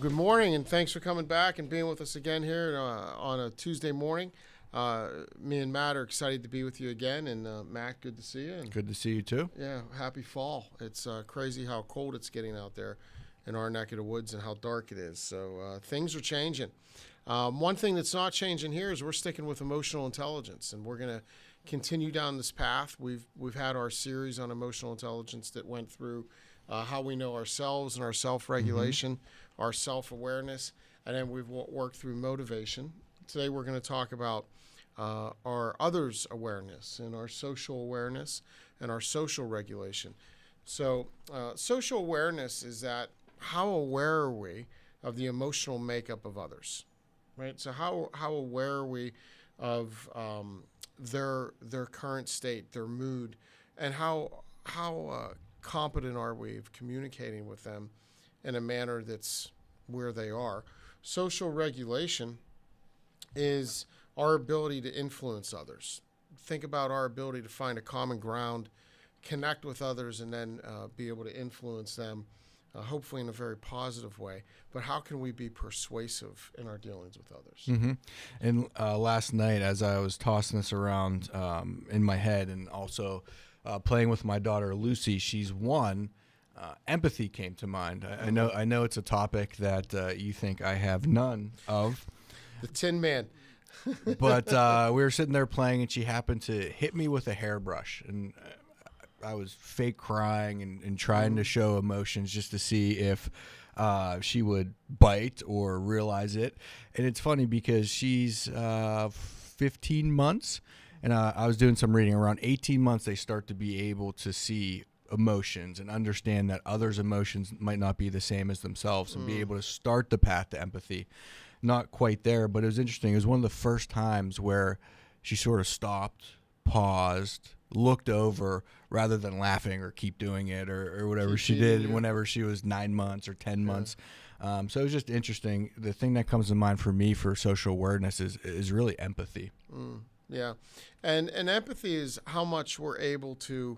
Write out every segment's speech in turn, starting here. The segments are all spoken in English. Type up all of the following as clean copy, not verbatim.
good morning, and thanks for coming back and being with us again here on a Tuesday morning. Me and Matt are excited to be with you again, and Matt, good to see you. And Good to see you too. yeah, happy fall. It's crazy how cold it's getting out there in our neck of the woods and how dark it is. So things are changing. One thing that's not changing here is we're sticking with emotional intelligence, and we're going to continue down this path. We've had our series on emotional intelligence that went through how we know ourselves and our self-regulation, our self-awareness, and then we've worked through motivation. Today we're going to talk about our others' awareness and our social awareness and our social regulation. So social awareness is that how aware are we of the emotional makeup of others, right? So how aware are we of their current state, their mood, and how competent are we of communicating with them in a manner that's where they are. Social regulation is our ability to influence others. Think about our ability to find a common ground, connect with others, and then be able to influence them, hopefully in a very positive way. But how can we be persuasive in our dealings with others? And last night, as I was tossing this around in my head, and also playing with my daughter Lucy, she's one. Empathy came to mind. I know it's a topic that you think I have none of. The Tin Man. But we were sitting there playing, and she happened to hit me with a hairbrush, and I was fake crying and trying to show emotions just to see if she would bite or realize it. And it's funny because she's 15 months, and I was doing some reading. Around 18 months, they start to be able to see emotions and understand that others' emotions might not be the same as themselves, and be able to start the path to empathy. Not quite there, but it was interesting. It was one of the first times where she sort of stopped, paused, looked over, rather than laughing or keep doing it or whatever she did whenever she was 9 months or 10 months. So it was just interesting. The thing that comes to mind for me for social awareness is really empathy. Yeah. And empathy is how much we're able to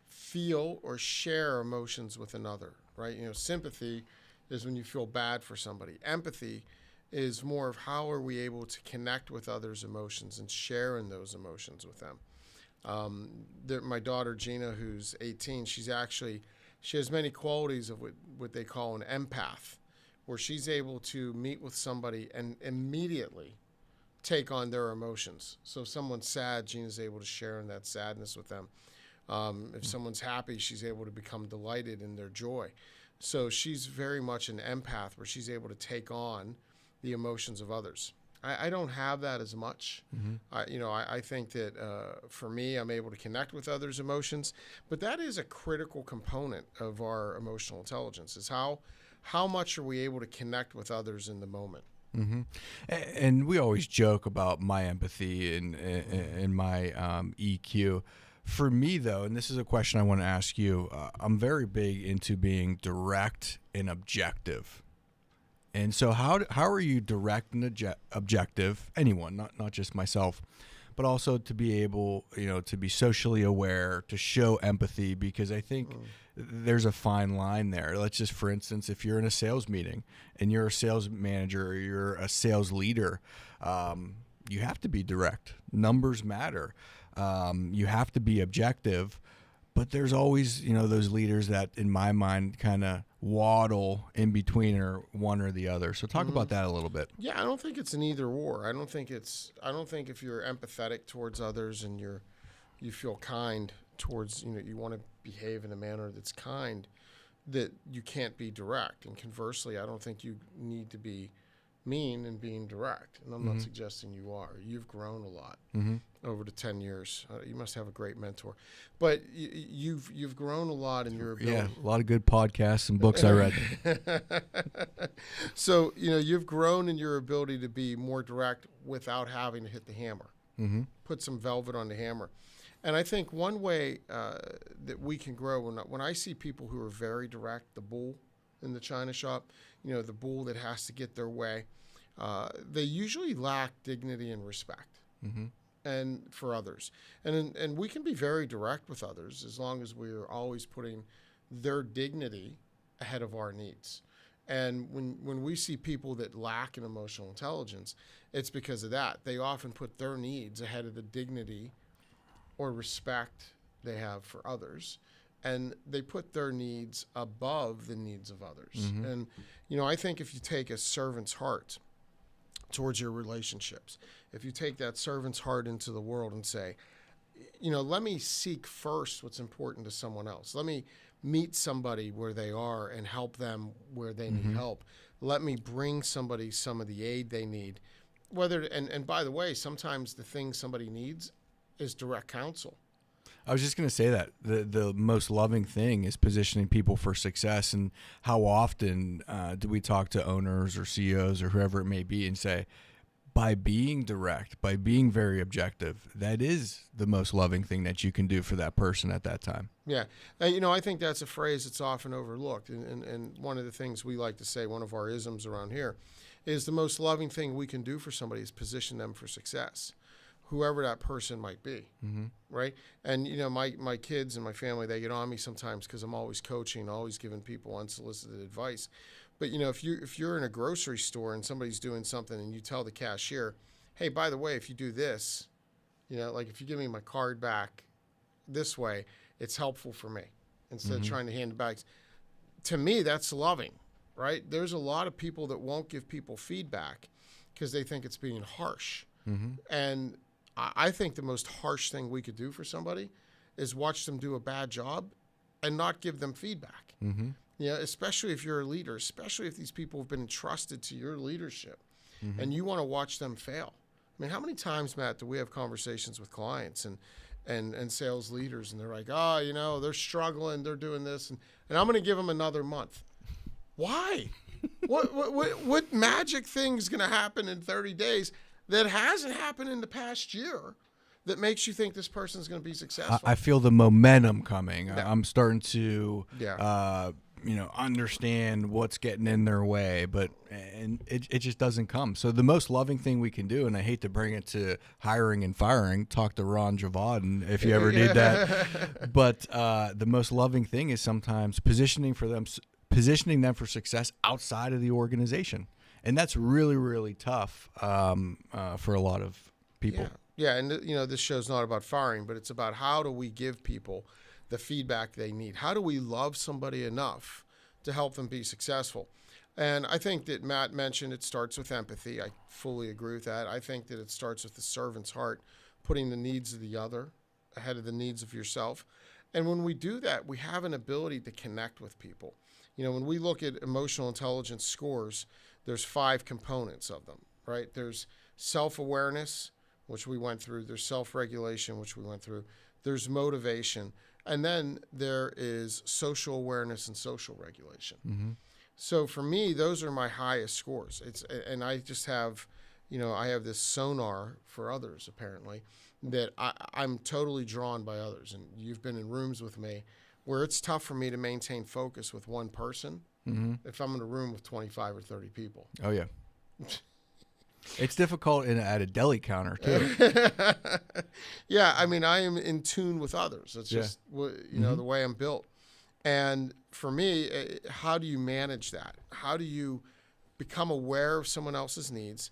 feel or share emotions with another, right? You know, sympathy is when you feel bad for somebody. Empathy is more of how are we able to connect with others' emotions and share in those emotions with them. My daughter Gina, who's 18, she has many qualities of what they call an empath, where she's able to meet with somebody and immediately take on their emotions. So if someone's sad, Gina's able to share in that sadness with them. If someone's happy, she's able to become delighted in their joy. So she's very much an empath, where she's able to take on the emotions of others. I don't have that as much. I think that for me, I'm able to connect with others' emotions, but that is a critical component of our emotional intelligence, is how much are we able to connect with others in the moment. And we always joke about my empathy and my EQ. For me, though, and this is a question I want to ask you, I'm very big into being direct and objective. And so how are you direct and objective, anyone, not just myself, but also to be able, to be socially aware, to show empathy, because I think there's a fine line there. Let's just, for instance, if you're in a sales meeting and you're a sales manager or you're a sales leader, you have to be direct. Numbers matter. You have to be objective. But there's always, those leaders that, in my mind, kind of waddle in between or one or the other. So talk about that a little bit. Yeah, I don't think it's an either or. I don't think if you're empathetic towards others and you feel kind towards, you want to behave in a manner that's kind, that you can't be direct. And conversely, I don't think you need to be mean and being direct. And I'm not suggesting you are. You've grown a lot over the 10 years. You must have a great mentor. But you've grown a lot in your ability. Yeah, a lot of good podcasts and books I read. So, you've grown in your ability to be more direct without having to hit the hammer. Put some velvet on the hammer. And I think one way that we can grow, when I see people who are very direct, the bull in the china shop, the bull that has to get their way, they usually lack dignity and respect and for others. And we can be very direct with others as long as we're always putting their dignity ahead of our needs. And when we see people that lack in emotional intelligence, it's because of that. They often put their needs ahead of the dignity or respect they have for others. And they put their needs above the needs of others. Mm-hmm. And, I think if you take a servant's heart towards your relationships, if you take that servant's heart into the world and say, let me seek first what's important to someone else. Let me meet somebody where they are and help them where they need help. Let me bring somebody some of the aid they need. And by the way, sometimes the thing somebody needs is direct counsel. I was just going to say that the most loving thing is positioning people for success. And how often do we talk to owners or CEOs or whoever it may be and say, by being direct, by being very objective, that is the most loving thing that you can do for that person at that time. Yeah. I think that's a phrase that's often overlooked. And one of the things we like to say, one of our isms around here, is the most loving thing we can do for somebody is position them for success, whoever that person might be, right? And, my kids and my family, they get on me sometimes because I'm always coaching, always giving people unsolicited advice. But, if you're in a grocery store and somebody's doing something and you tell the cashier, hey, by the way, if you do this, like if you give me my card back this way, it's helpful for me instead of trying to hand it back. To me, that's loving, right? There's a lot of people that won't give people feedback because they think it's being harsh. And I think the most harsh thing we could do for somebody is watch them do a bad job and not give them feedback. Especially if you're a leader, especially if these people have been entrusted to your leadership and you want to watch them fail. I mean, how many times, Matt, do we have conversations with clients and sales leaders, and they're like, they're struggling, they're doing this, and I'm going to give them another month. Why? What magic thing's going to happen in 30 days that hasn't happened in the past year that makes you think this person's going to be successful? I feel the momentum coming. Yeah. I'm starting to, understand what's getting in their way, and it just doesn't come. So the most loving thing we can do, and I hate to bring it to hiring and firing, talk to Ron Javad if you ever need that. But the most loving thing is sometimes positioning them for success outside of the organization. And that's really, really tough for a lot of people. Yeah, and this show's not about firing, but it's about how do we give people the feedback they need? How do we love somebody enough to help them be successful? And I think that Matt mentioned it starts with empathy. I fully agree with that. I think that it starts with the servant's heart, putting the needs of the other ahead of the needs of yourself. And when we do that, we have an ability to connect with people. When we look at emotional intelligence scores, there's 5 components of them, right? There's self-awareness, which we went through. There's self-regulation, which we went through. There's motivation. And then there is social awareness and social regulation. So for me, those are my highest scores. And I just have, I have this sonar for others, apparently, that I'm totally drawn by others. And you've been in rooms with me where it's tough for me to maintain focus with one person if I'm in a room with 25 or 30 people. Oh, yeah. It's difficult at a deli counter, too. Yeah, I mean, I am in tune with others. It's just, the way I'm built. And for me, how do you manage that? How do you become aware of someone else's needs,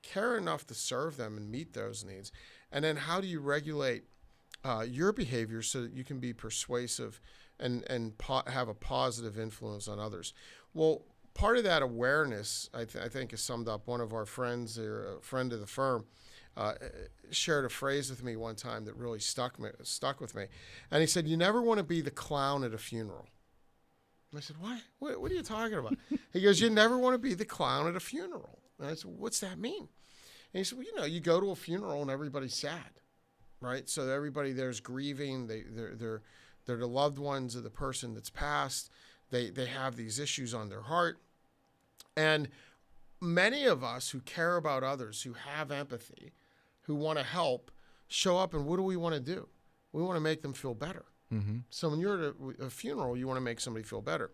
care enough to serve them and meet those needs? And then how do you regulate your behavior so that you can be persuasive and have a positive influence on others? Well, part of that awareness, I think, is summed up. One of our friends, or a friend of the firm, shared a phrase with me one time that really stuck with me. And he said, "You never want to be the clown at a funeral." And I said, What are you talking about? He goes, "You never want to be the clown at a funeral." And I said, "What's that mean?" And he said, "Well, you go to a funeral and everybody's sad, right? So everybody there's grieving. They're the loved ones of the person that's passed. They have these issues on their heart. And many of us who care about others, who have empathy, who want to help, show up, and what do we want to do? We want to make them feel better. So when you're at a funeral, you want to make somebody feel better.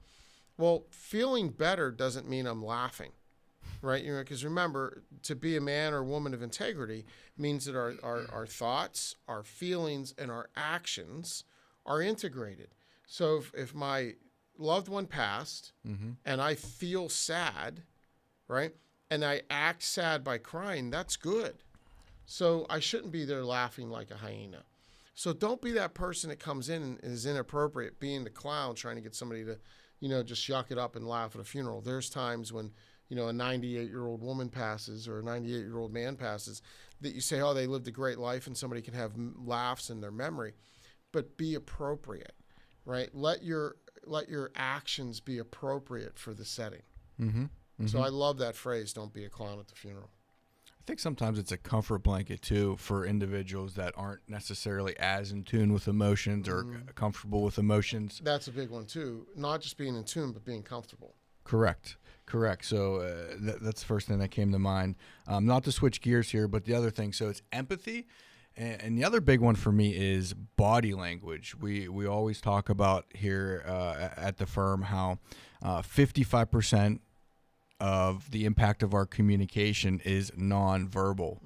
Well, feeling better doesn't mean I'm laughing, right? Because remember, to be a man or woman of integrity means that our thoughts, our feelings, and our actions are integrated. So if my loved one passed and I feel sad, right? And I act sad by crying, that's good. So I shouldn't be there laughing like a hyena. So don't be that person that comes in and is inappropriate, being the clown, trying to get somebody to, just yuck it up and laugh at a funeral. There's times when, a 98-year-old woman passes or a 98-year-old man passes that you say, oh, they lived a great life, and somebody can have laughs in their memory. But be appropriate, right? Let your actions be appropriate for the setting. So I love that phrase, don't be a clown at the funeral. I think sometimes it's a comfort blanket too for individuals that aren't necessarily as in tune with emotions or comfortable with emotions. That's a big one too. Not just being in tune, but being comfortable. Correct. So that's the first thing that came to mind. Not to switch gears here, but the other thing. So it's empathy. And the other big one for me is body language. We always talk about here at the firm how 55% of the impact of our communication is nonverbal.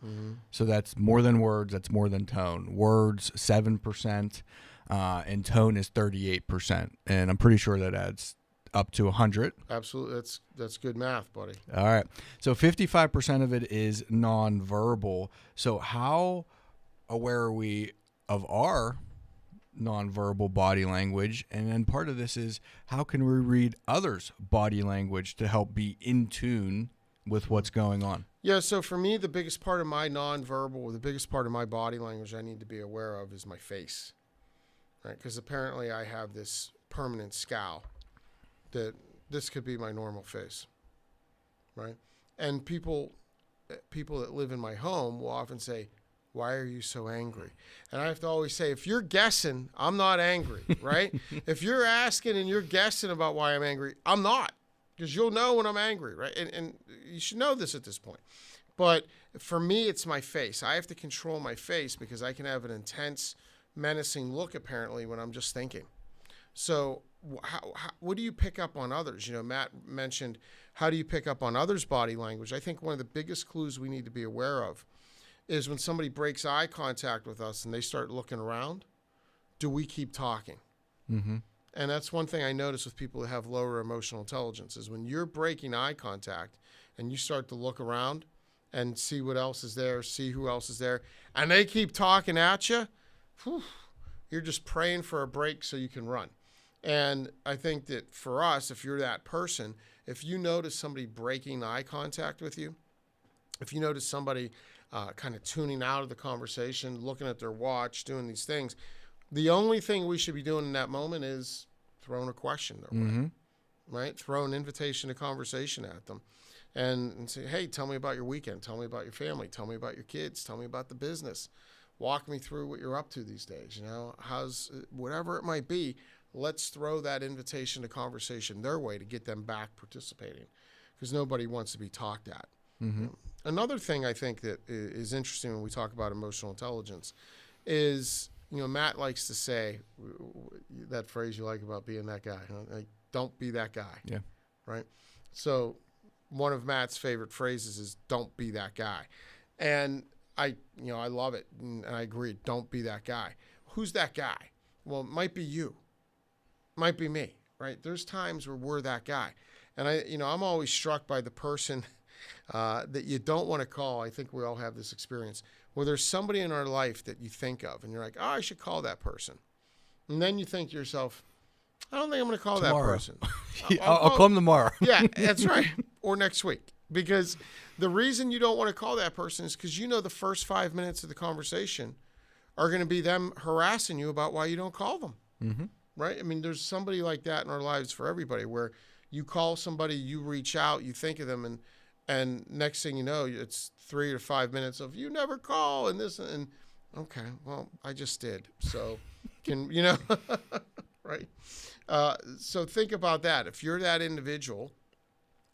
So that's more than words, that's more than tone. Words 7%, and tone is 38%. And I'm pretty sure that adds up to 100. Absolutely. That's good math, buddy. All right. So 55% of it is nonverbal. So how aware are we of our nonverbal body language? And then part of this is, how can we read others' body language to help be in tune with what's going on? Yeah, so for me, the biggest part of my nonverbal, or the biggest part of my body language I need to be aware of is my face, right? Because apparently I have this permanent scowl that this could be my normal face, right? And people that live in my home will often say, why are you so angry? And I have to always say, if you're guessing, I'm not angry, right? If you're asking and you're guessing about why I'm angry, I'm not, because you'll know when I'm angry, right? And you should know this at this point. But for me, it's my face. I have to control my face because I can have an intense, menacing look, apparently, when I'm just thinking. So what do you pick up on others? Matt mentioned, how do you pick up on others' body language? I think one of the biggest clues we need to be aware of is when somebody breaks eye contact with us and they start looking around, do we keep talking? And that's one thing I notice with people who have lower emotional intelligence is when you're breaking eye contact and you start to look around and see what else is there, see who else is there, and they keep talking at you, you're just praying for a break so you can run. And I think that for us, if you're that person, if you notice somebody breaking eye contact with you, if you notice somebody kind of tuning out of the conversation, looking at their watch, doing these things, the only thing we should be doing in that moment is throwing a question their way, right? Throw an invitation to conversation at them and say, hey, tell me about your weekend. Tell me about your family. Tell me about your kids. Tell me about the business. Walk me through what you're up to these days. How's whatever it might be, let's throw that invitation to conversation their way to get them back participating, because nobody wants to be talked at. Another thing I think that is interesting when we talk about emotional intelligence is, Matt likes to say that phrase you like about being that guy, huh? Like, don't be that guy. Yeah. Right. So one of Matt's favorite phrases is don't be that guy. And I love it. And I agree. Don't be that guy. Who's that guy? Well, it might be you. Might be me, right? There's times where we're that guy. And I'm always struck by the person that you don't want to call. I think we all have this experience where there's somebody in our life that you think of and you're like, oh, I should call that person. And then you think to yourself, I don't think I'm going to call Tomorrow. that person. I'll call them tomorrow. Yeah, that's right. Or next week. Because the reason you don't want to call that person is because the first 5 minutes of the conversation are going to be them harassing you about why you don't call them. Right? I mean, there's somebody like that in our lives for everybody, where you call somebody, you reach out, you think of them, and next thing you know, it's 3 to 5 minutes of you never call and this and okay, well, I just did. So right? So think about that. If you're that individual,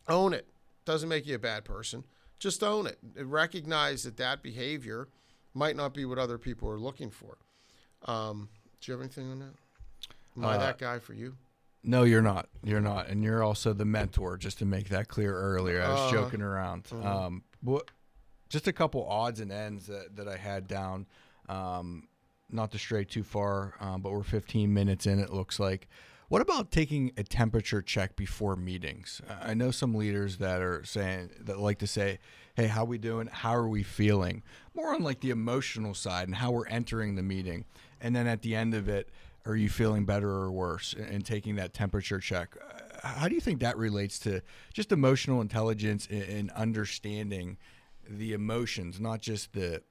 own it. Doesn't make you a bad person. Just own it. Recognize that behavior might not be what other people are looking for. Do you have anything on that? Am I that guy for you? No, you're not. You're not. And you're also the mentor, just to make that clear earlier. I was joking around. Just a couple odds and ends that I had down, not to stray too far, but we're 15 minutes in, it looks like. What about taking a temperature check before meetings? I know some leaders that are saying that like to say, "Hey, how we doing? How are we feeling?" More on like the emotional side and how we're entering the meeting, and then at the end of it, are you feeling better or worse? And taking that temperature check. How do you think that relates to just emotional intelligence and understanding the emotions, not just the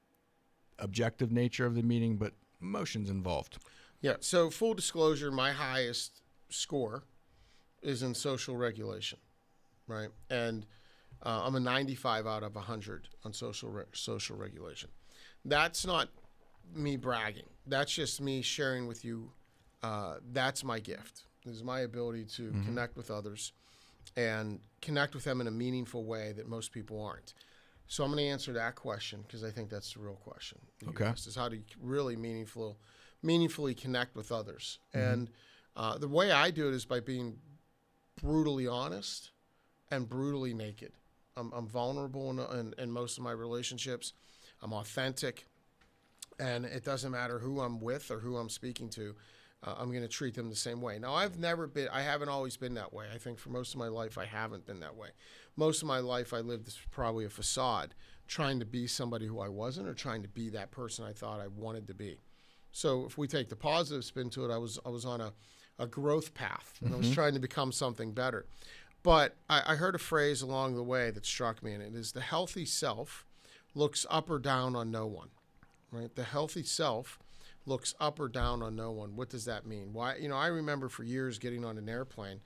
objective nature of the meeting, but emotions involved? Yeah. So full disclosure, my highest score is in social regulation, right? And I'm a 95 out of 100 on social regulation. That's not me bragging. That's just me sharing with you. That's my gift. This is my ability to connect with others and connect with them in a meaningful way that most people aren't. So I'm going to answer that question because I think that's the real question. Okay. Is how do you really meaningfully connect with others? And the way I do it is by being brutally honest and brutally naked. I'm vulnerable in most of my relationships. I'm authentic, and it doesn't matter who I'm with or who I'm speaking to. I'm going to treat them the same way. Now, I haven't always been that way. I think for most of my life, I haven't been that way. Most of my life, I lived as probably a facade, trying to be somebody who I wasn't or trying to be that person I thought I wanted to be. So if we take the positive spin to it, I was on a growth path, and I was trying to become something better. But I heard a phrase along the way that struck me, and it is the healthy self looks up or down on no one, right? The healthy self looks up or down on no one. What does that mean? Why? I remember for years getting on an airplane,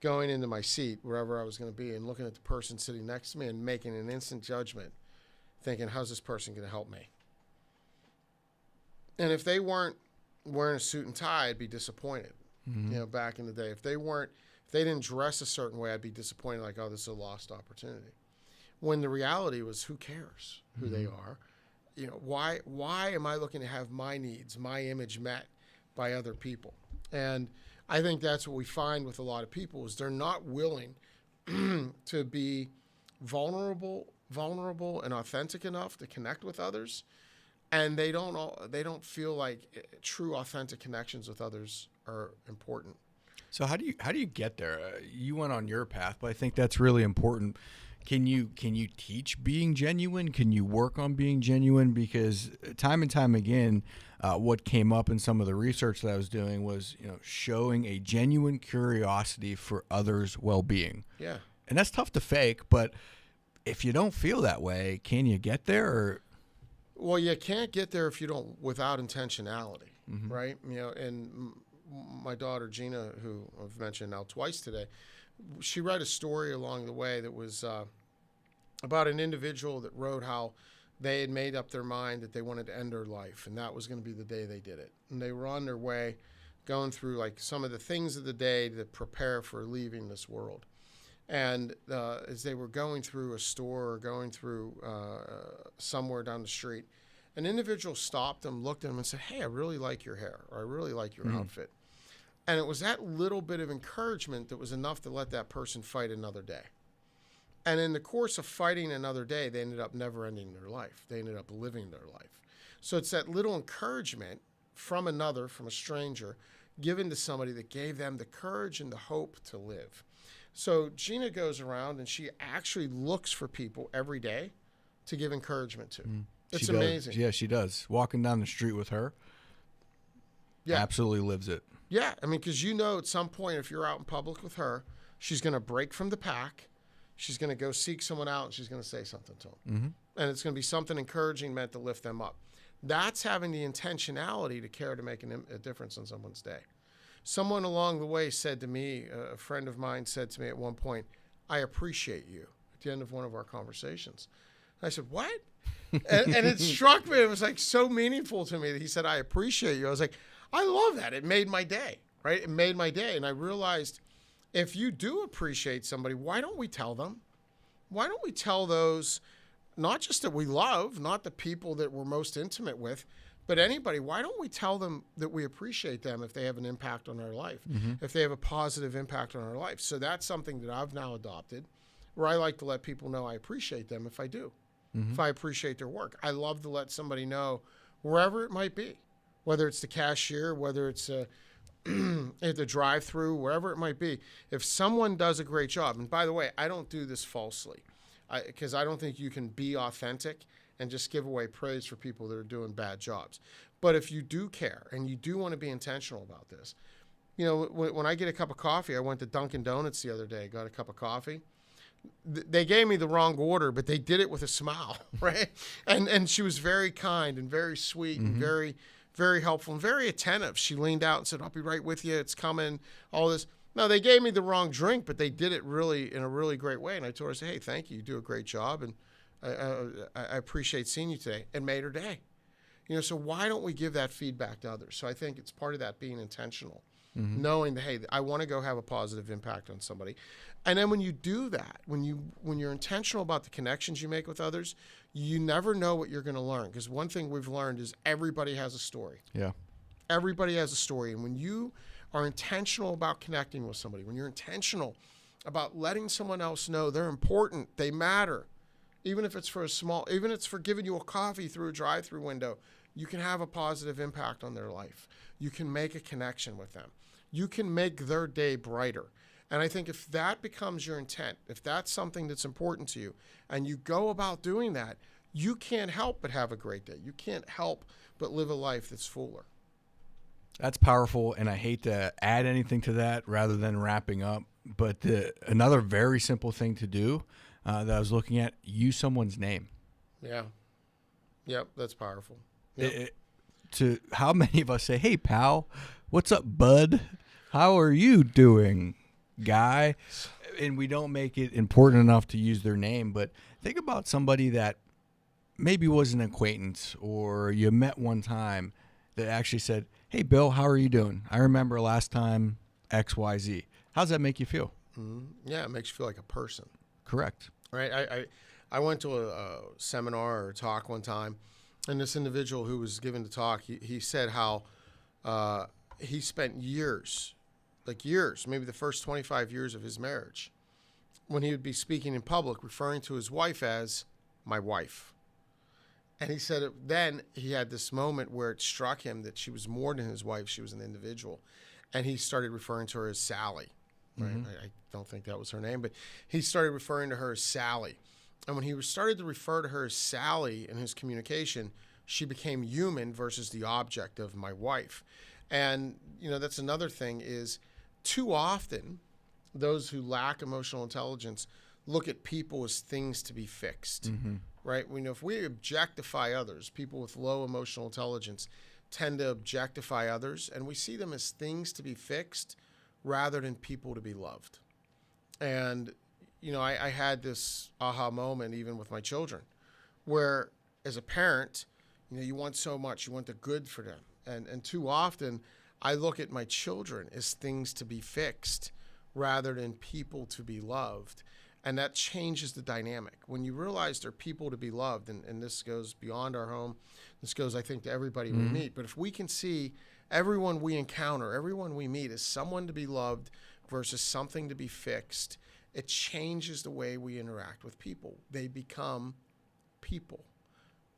going into my seat, wherever I was going to be, and looking at the person sitting next to me and making an instant judgment, thinking, how's this person going to help me? And if they weren't wearing a suit and tie, I'd be disappointed. Back in the day, if they didn't dress a certain way, I'd be disappointed, like, oh, this is a lost opportunity. When the reality was, who cares who they are? Why am I looking to have my needs, my image met by other people? And I think that's what we find with a lot of people is they're not willing to be vulnerable and authentic enough to connect with others, and they don't feel like true authentic connections with others are important. So how do you get there? You went on your path, but I think that's really important. Can you teach being genuine? Can you work on being genuine? Because time and time again, what came up in some of the research that I was doing was, showing a genuine curiosity for others' well-being. Yeah. And that's tough to fake, but if you don't feel that way, can you get there? Or? Well, you can't get there if you don't, without intentionality, right? And my daughter, Gina, who I've mentioned now twice today, she read a story along the way that was about an individual that wrote how they had made up their mind that they wanted to end their life, and that was going to be the day they did it. And they were on their way, going through like some of the things of the day to prepare for leaving this world. And as they were going through a store or going through somewhere down the street, an individual stopped them, looked at them, and said, "Hey, I really like your hair, or I really like your outfit." And it was that little bit of encouragement that was enough to let that person fight another day. And in the course of fighting another day, they ended up never ending their life. They ended up living their life. So it's that little encouragement from a stranger, given to somebody that gave them the courage and the hope to live. So Gina goes around and she actually looks for people every day to give encouragement to. It's amazing. Yeah, she does. Walking down the street with her, absolutely lives it. Yeah, I mean, because at some point, if you're out in public with her, she's going to break from the pack. She's going to go seek someone out, and she's going to say something to them. And it's going to be something encouraging meant to lift them up. That's having the intentionality to care to make a difference in someone's day. Someone along the way said to me, a friend of mine said to me at one point, "I appreciate you," at the end of one of our conversations. And I said, "What?" and it struck me. It was like so meaningful to me that he said, "I appreciate you." I was like, I love that. It made my day, right? It made my day. And I realized if you do appreciate somebody, why don't we tell them? Why don't we tell those, not just that we love, not the people that we're most intimate with, but anybody, why don't we tell them that we appreciate them if they have an impact on our life, if they have a positive impact on our life? So that's something that I've now adopted, where I like to let people know I appreciate them if I do, if I appreciate their work. I love to let somebody know, wherever it might be, whether it's the cashier, whether it's at the drive-through, wherever it might be, if someone does a great job, and by the way, I don't do this falsely, because I don't think you can be authentic and just give away praise for people that are doing bad jobs. But if you do care and you do want to be intentional about this, you know, when I get a cup of coffee, I went to Dunkin' Donuts the other day, got a cup of coffee. They gave me the wrong order, but they did it with a smile, right? And she was very kind and very sweet and very, very helpful and very attentive. She leaned out and said, "I'll be right with you. It's coming." All this. No, they gave me the wrong drink, but they did it really in a really great way. And I told her, I said, "Hey, thank you. You do a great job, and I appreciate seeing you today," and made her day. You know, so why don't we give that feedback to others? So I think it's part of that being intentional, knowing that, hey, I want to go have a positive impact on somebody. And then when you do that, when you're intentional about the connections you make with others, you never know what you're going to learn. Because one thing we've learned is everybody has a story. Yeah. Everybody has a story. And when you are intentional about connecting with somebody, when you're intentional about letting someone else know they're important, they matter, even if it's for even if it's for giving you a coffee through a drive-through window, you can have a positive impact on their life. You can make a connection with them. You can make their day brighter. And I think if that becomes your intent, if that's something that's important to you, and you go about doing that, you can't help but have a great day. You can't help but live a life that's fuller. That's powerful, and I hate to add anything to that rather than wrapping up. But another very simple thing to do that I was looking at, use someone's name. Yeah. Yep, that's powerful. Yep. To how many of us say, "Hey, pal, what's up, bud? How are you doing, guy?" And we don't make it important enough to use their name. But think about somebody that maybe was an acquaintance or you met one time that actually said, "Hey, Bill, how are you doing? I remember last time XYZ." How's that make you feel? Yeah, it makes you feel like a person. Correct. Right. I went to a seminar or a talk one time, and this individual who was giving the talk, he said how he spent years, maybe the first 25 years of his marriage, when he would be speaking in public, referring to his wife as "my wife." And he said then he had this moment where it struck him that she was more than his wife. She was an individual. And he started referring to her as Sally. Right? I don't think that was her name, but he started referring to her as Sally. And when he started to refer to her as Sally in his communication, she became human versus the object of "my wife." And, you know, that's another thing is too often those who lack emotional intelligence look at people as things to be fixed, right? We know if we objectify others, people with low emotional intelligence tend to objectify others, and we see them as things to be fixed rather than people to be loved. And, you know, I had this aha moment even with my children where as a parent, you know, you want so much, you want the good for them. And too often I look at my children as things to be fixed rather than people to be loved. And that changes the dynamic. When you realize they're people to be loved, and this goes beyond our home, this goes, I think, to everybody we meet. But if we can see everyone we encounter, everyone we meet as someone to be loved versus something to be fixed, it changes the way we interact with people. They become people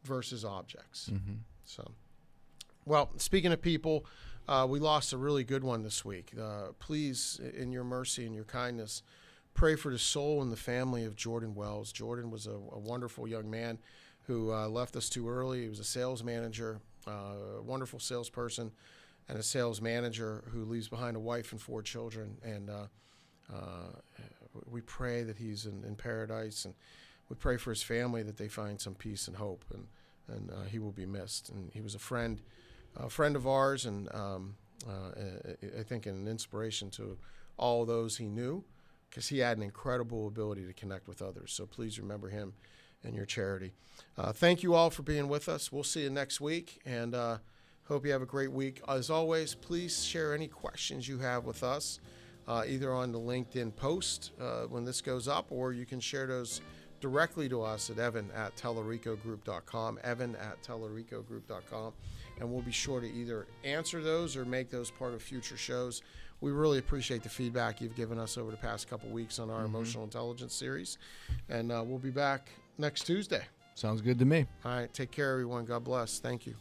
versus objects. So, well, speaking of people, we lost a really good one this week. Please, in your mercy and your kindness, pray for the soul and the family of Jordan Wells. Jordan was a wonderful young man who left us too early. He was a sales manager, a wonderful salesperson, and a sales manager who leaves behind a wife and 4 children. And we pray that he's in paradise, and we pray for his family that they find some peace and hope, and he will be missed. And he was a friend of ours, and I think an inspiration to all those he knew, because he had an incredible ability to connect with others. So please remember him in your charity. Thank you all for being with us. We'll see you next week, and hope you have a great week. As always, please share any questions you have with us, either on the LinkedIn post when this goes up, or you can share those directly to us at evan@tellericogroup.com, evan@tellericogroup.com, and we'll be sure to either answer those or make those part of future shows. We really appreciate the feedback you've given us over the past couple weeks on our emotional intelligence series, and we'll be back next Tuesday. Sounds good to me. All right, take care, everyone. God bless. Thank you.